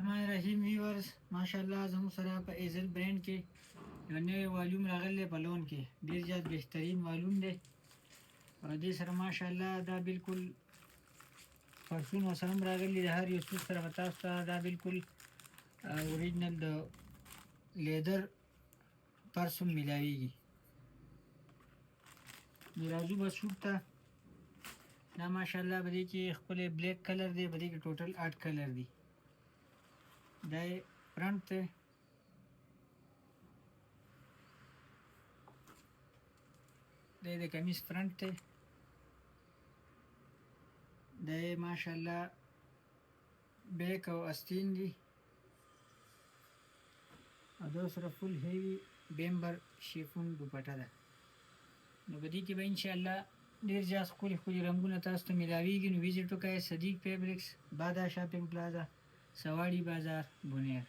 الرحمن الرحیم ویورز ماشاءالله زموږ سره په ایزل برانډ کې یو نوی والیوم راغلی په لون کې ډېر زیات بهترین والیوم دی او دې سره ماشاءالله دا بالکل پرسون ورسره هم راغلي د هر یو سوټ سره به تاسو ته دا بالکل اوریجنل د لیدر پرس هم میلاویږي. نو راځو به سوټ ته. دا ماشاءالله په دې کې ښکلی بلیک کلر دی، په دې کې ټوټل 8 کلر دی. دا یې فرنټ دی، دا یې د کمیز فرنټ دی، دا یې ماشاءالله بیک او استین دی او دا سره فل هیوي بیمبر شیفون دوپټه ده. نو په دې کې به انشاءالله ډېر زیات ښکلي ښکلي رنګونه تاسو ته میلاویږي. نو ویزیټ وکړئ صدیق فیبرکس، بادا شاپنګ پلازا، سواړي بازار، بونیر.